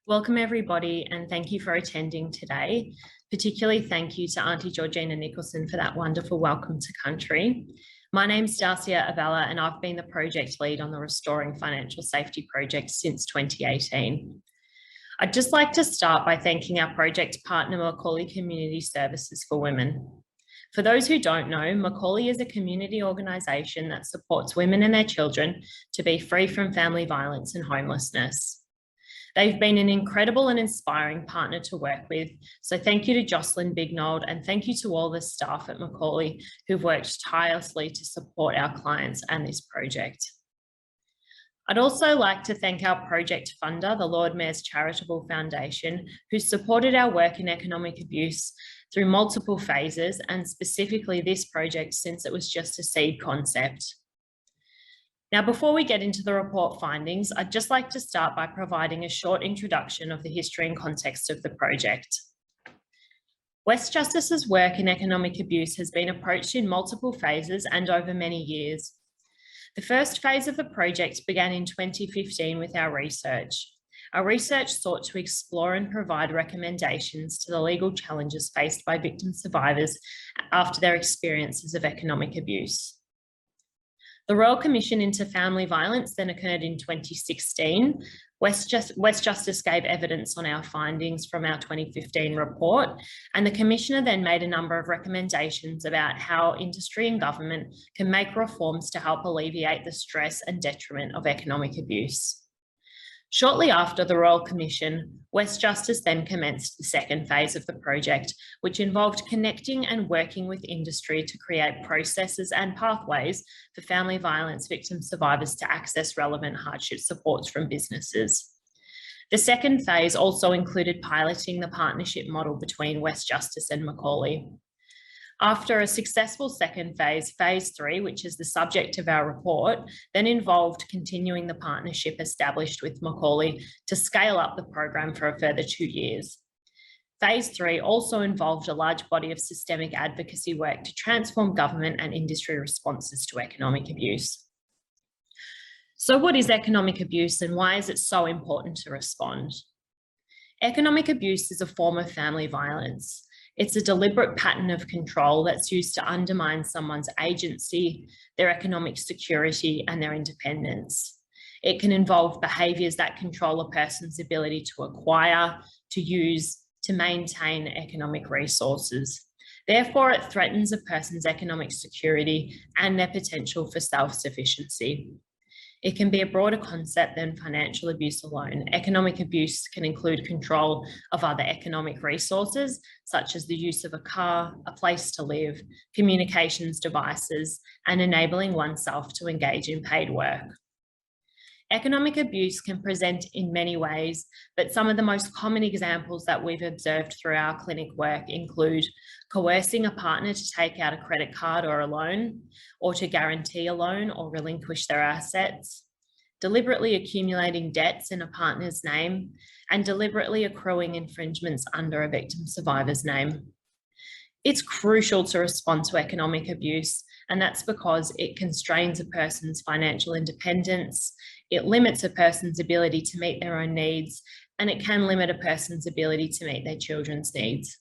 Welcome everybody, and thank you for attending today. Particularly thank you to Auntie Georgina Nicholson for that wonderful welcome to country. My name's Dacia Abela, and I've been the project lead on the Restoring Financial Safety project since 2018. I'd just like to start by thanking our project partner, McAuley Community Services for Women. For those who don't know, McAuley is a community organisation that supports women and their children to be free from family violence and homelessness. They've been an incredible and inspiring partner to work with. So thank you to Jocelyn Bignold and thank you to all the staff at McAuley who've worked tirelessly to support our clients and this project. I'd also like to thank our project funder, the Lord Mayor's Charitable Foundation, who supported our work in economic abuse through multiple phases, and specifically this project since it was just a seed concept. Now, before we get into the report findings, I'd just like to start by providing a short introduction of the history and context of the project. WEstjustice's work in economic abuse has been approached in multiple phases and over many years. The first phase of the project began in 2015 with our research. Our research sought to explore and provide recommendations to the legal challenges faced by victim survivors after their experiences of economic abuse. The Royal Commission into Family Violence then occurred in 2016. WEstjustice gave evidence on our findings from our 2015 report, and the Commissioner then made a number of recommendations about how industry and government can make reforms to help alleviate the stress and detriment of economic abuse. Shortly after the Royal Commission, WEstjustice then commenced the second phase of the project, which involved connecting and working with industry to create processes and pathways for family violence victim survivors to access relevant hardship supports from businesses. The second phase also included piloting the partnership model between WEstjustice and McAuley. After a successful second phase, phase 3, which is the subject of our report, then involved continuing the partnership established with McAuley to scale up the program for a further 2 years. Phase 3 also involved a large body of systemic advocacy work to transform government and industry responses to economic abuse. So what is economic abuse and why is it so important to respond? Economic abuse is a form of family violence. It's a deliberate pattern of control that's used to undermine someone's agency, their economic security, and their independence. It can involve behaviours that control a person's ability to acquire, to use, to maintain economic resources. Therefore, it threatens a person's economic security and their potential for self-sufficiency. It can be a broader concept than financial abuse alone. Economic abuse can include control of other economic resources, such as the use of a car, a place to live, communications devices, and enabling oneself to engage in paid work. Economic abuse can present in many ways, but some of the most common examples that we've observed through our clinic work include coercing a partner to take out a credit card or a loan, or to guarantee a loan or relinquish their assets, deliberately accumulating debts in a partner's name, and deliberately accruing infringements under a victim survivor's name. It's crucial to respond to economic abuse, and that's because it constrains a person's financial independence, it limits a person's ability to meet their own needs, and it can limit a person's ability to meet their children's needs.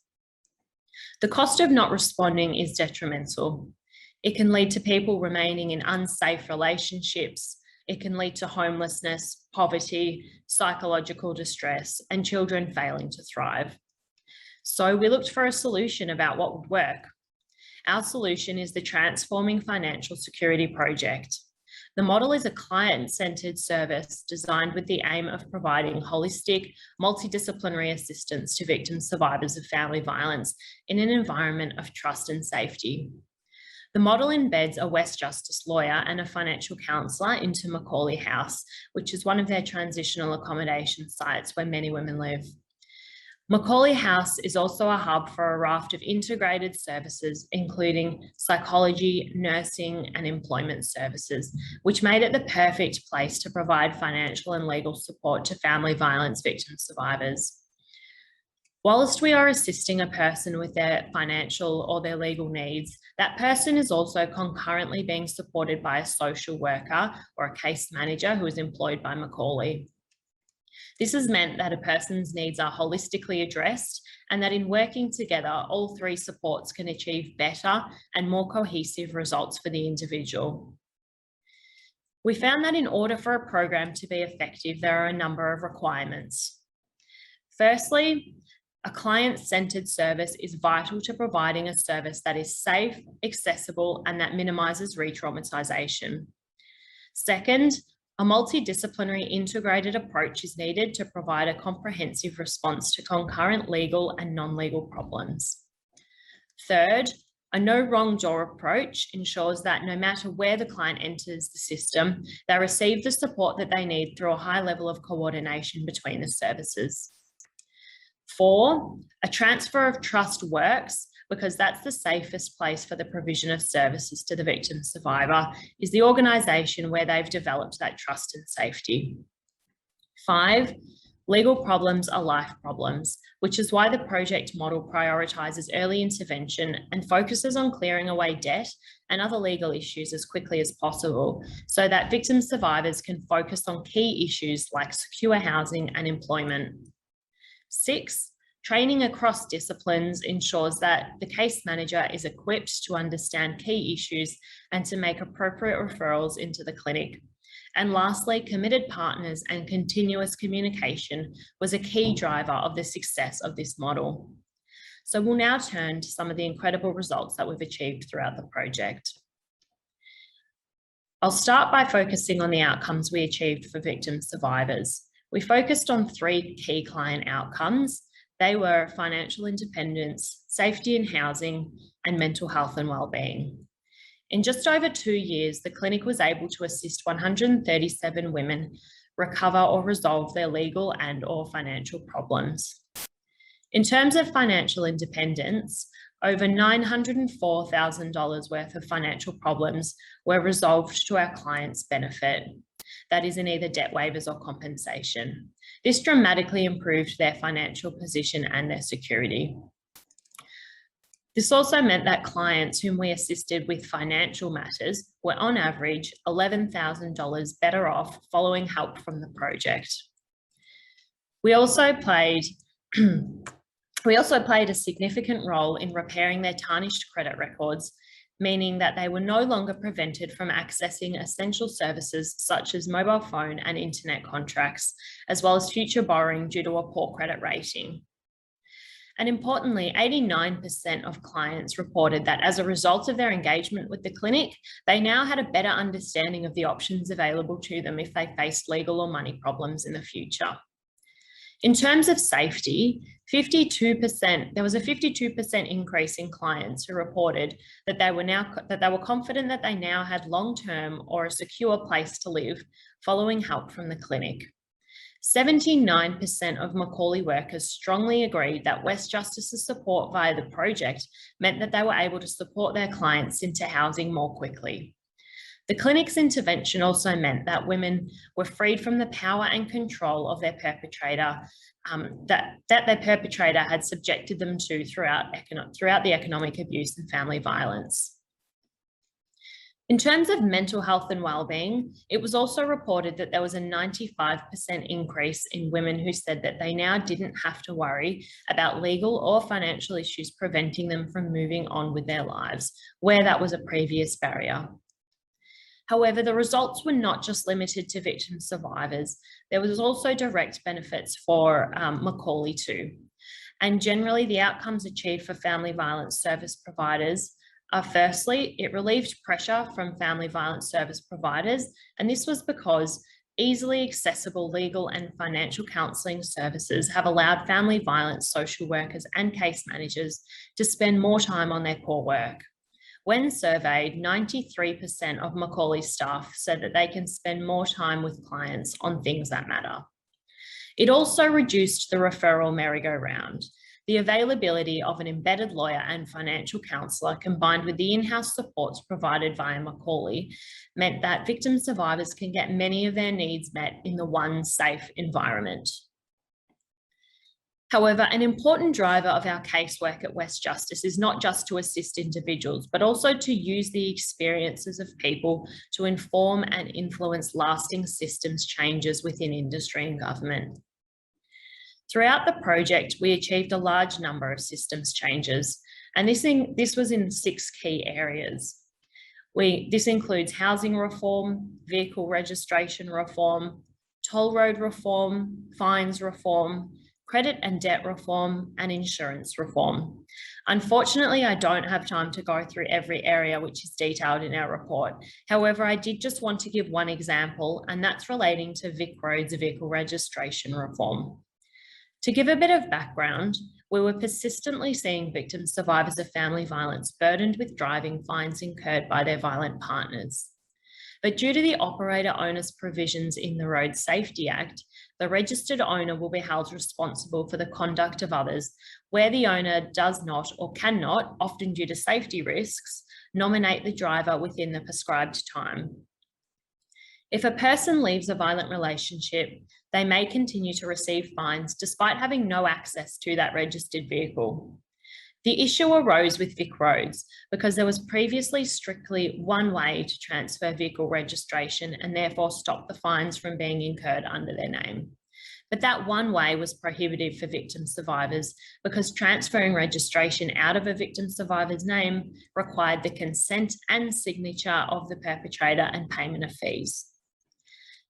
The cost of not responding is detrimental. It can lead to people remaining in unsafe relationships. It can lead to homelessness, poverty, psychological distress, and children failing to thrive. So we looked for a solution about what would work. Our solution is the Transforming Financial Security project. The model is a client-centered service designed with the aim of providing holistic, multidisciplinary assistance to victim survivors of family violence in an environment of trust and safety. The model embeds a WEstjustice lawyer and a financial counsellor into McAuley House, which is one of their transitional accommodation sites where many women live. McAuley House is also a hub for a raft of integrated services, including psychology, nursing, and employment services, which made it the perfect place to provide financial and legal support to family violence victim survivors. Whilst we are assisting a person with their financial or their legal needs, that person is also concurrently being supported by a social worker or a case manager who is employed by McAuley. This has meant that a person's needs are holistically addressed and that in working together, all three supports can achieve better and more cohesive results for the individual. We found that in order for a program to be effective, there are a number of requirements. Firstly, a client-centred service is vital to providing a service that is safe, accessible, and that minimises re-traumatisation. Second, a multidisciplinary integrated approach is needed to provide a comprehensive response to concurrent legal and non-legal problems. Third, a no wrong door approach ensures that no matter where the client enters the system, they receive the support that they need through a high level of coordination between the services. 4, a transfer of trust works because that's the safest place for the provision of services to the victim survivor, is the organisation where they've developed that trust and safety. 5, legal problems are life problems, which is why the project model prioritises early intervention and focuses on clearing away debt and other legal issues as quickly as possible so that victim survivors can focus on key issues like secure housing and employment. 6, training across disciplines ensures that the case manager is equipped to understand key issues and to make appropriate referrals into the clinic. And lastly, committed partners and continuous communication was a key driver of the success of this model. So we'll now turn to some of the incredible results that we've achieved throughout the project. I'll start by focusing on the outcomes we achieved for victim survivors. We focused on 3 key client outcomes. They were financial independence, safety in housing, and mental health and wellbeing. In just over 2 years, the clinic was able to assist 137 women recover or resolve their legal and/or financial problems. In terms of financial independence, over $904,000 worth of financial problems were resolved to our clients' benefit. That is in either debt waivers or compensation. This dramatically improved their financial position and their security. This also meant that clients whom we assisted with financial matters were on average $11,000 better off following help from the project. We also played a significant role in repairing their tarnished credit records, meaning that they were no longer prevented from accessing essential services such as mobile phone and internet contracts, as well as future borrowing due to a poor credit rating. And importantly, 89% of clients reported that as a result of their engagement with the clinic, they now had a better understanding of the options available to them if they faced legal or money problems in the future. In terms of safety, there was a 52% increase in clients who reported that they were confident that they now had long-term or a secure place to live following help from the clinic. 79% of McAuley workers strongly agreed that WEstjustice's support via the project meant that they were able to support their clients into housing more quickly. The clinic's intervention also meant that women were freed from the power and control of their perpetrator that their perpetrator had subjected them to throughout the economic abuse and family violence. In terms of mental health and wellbeing, it was also reported that there was a 95% increase in women who said that they now didn't have to worry about legal or financial issues preventing them from moving on with their lives, where that was a previous barrier. However, the results were not just limited to victim survivors. There was also direct benefits for McAuley too. And generally, the outcomes achieved for family violence service providers are, firstly, it relieved pressure from family violence service providers, and this was because easily accessible legal and financial counselling services have allowed family violence social workers and case managers to spend more time on their core work. When surveyed, 93% of McAuley staff said that they can spend more time with clients on things that matter. It also reduced the referral merry-go-round. The availability of an embedded lawyer and financial counsellor combined with the in-house supports provided via McAuley meant that victim survivors can get many of their needs met in the one safe environment. However, an important driver of our casework at WEstjustice is not just to assist individuals, but also to use the experiences of people to inform and influence lasting systems changes within industry and government. Throughout the project, we achieved a large number of systems changes, and this was in 6 key areas. This includes housing reform, vehicle registration reform, toll road reform, fines reform, credit and debt reform, and insurance reform. Unfortunately, I don't have time to go through every area which is detailed in our report. However, I did just want to give one example, and that's relating to VicRoads vehicle registration reform. To give a bit of background, we were persistently seeing victims survivors of family violence burdened with driving fines incurred by their violent partners. But due to the operator owner's provisions in the Road Safety Act, the registered owner will be held responsible for the conduct of others where the owner does not or cannot, often due to safety risks, nominate the driver within the prescribed time. If a person leaves a violent relationship, they may continue to receive fines despite having no access to that registered vehicle. The issue arose with VicRoads because there was previously strictly one way to transfer vehicle registration and therefore stop the fines from being incurred under their name. But that one way was prohibitive for victim survivors because transferring registration out of a victim survivor's name required the consent and signature of the perpetrator and payment of fees.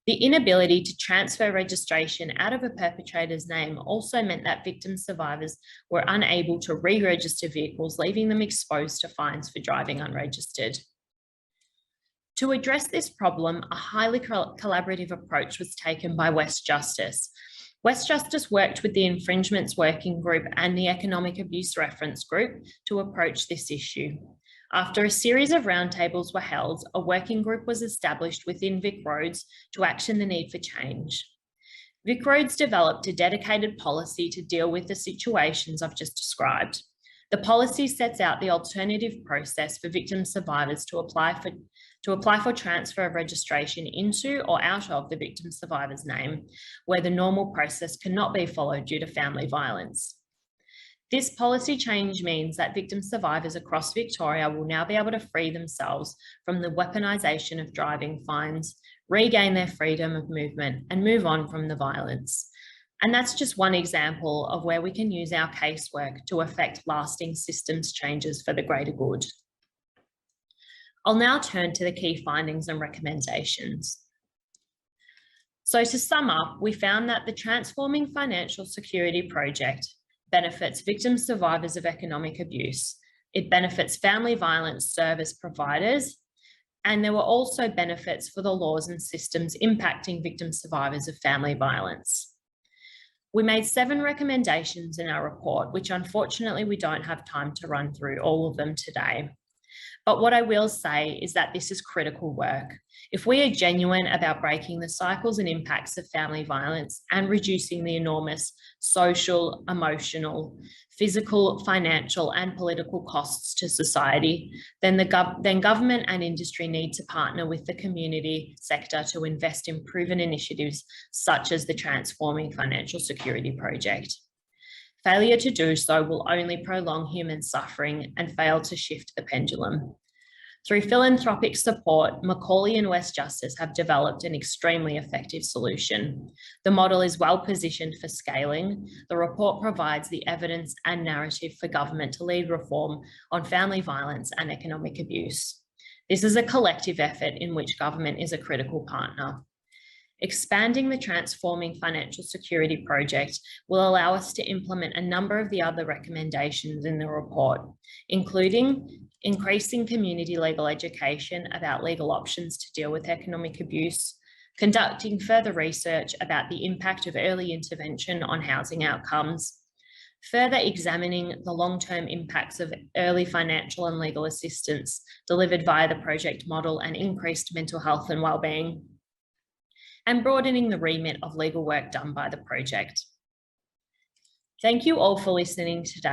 The inability to transfer registration out of a perpetrator's name also meant that victim survivors were unable to re-register vehicles, leaving them exposed to fines for driving unregistered. To address this problem, a highly collaborative approach was taken by WEstjustice. WEstjustice worked with the Infringements Working Group and the Economic Abuse Reference Group to approach this issue. After a series of roundtables were held, a working group was established within VicRoads to action the need for change. VicRoads developed a dedicated policy to deal with the situations I've just described. The policy sets out the alternative process for victim survivors to apply for transfer of registration into or out of the victim survivor's name, where the normal process cannot be followed due to family violence. This policy change means that victim survivors across Victoria will now be able to free themselves from the weaponisation of driving fines, regain their freedom of movement, and move on from the violence. And that's just one example of where we can use our casework to effect lasting systems changes for the greater good. I'll now turn to the key findings and recommendations. So to sum up, we found that the Transforming Financial Security project benefits victim survivors of economic abuse. It benefits family violence service providers, and there were also benefits for the laws and systems impacting victim survivors of family violence. We made 7 recommendations in our report, which unfortunately we don't have time to run through all of them today. But what I will say is that this is critical work. If we are genuine about breaking the cycles and impacts of family violence and reducing the enormous social, emotional, physical, financial, and political costs to society, then government and industry need to partner with the community sector to invest in proven initiatives such as the Transforming Financial Security project. Failure to do so will only prolong human suffering and fail to shift the pendulum. Through philanthropic support, McAuley and WEstjustice have developed an extremely effective solution. The model is well positioned for scaling. The report provides the evidence and narrative for government to lead reform on family violence and economic abuse. This is a collective effort in which government is a critical partner. Expanding the Transforming Financial Security project will allow us to implement a number of the other recommendations in the report, including increasing community legal education about legal options to deal with economic abuse, conducting further research about the impact of early intervention on housing outcomes, further examining the long-term impacts of early financial and legal assistance delivered via the project model and increased mental health and wellbeing, and broadening the remit of legal work done by the project. Thank you all for listening today.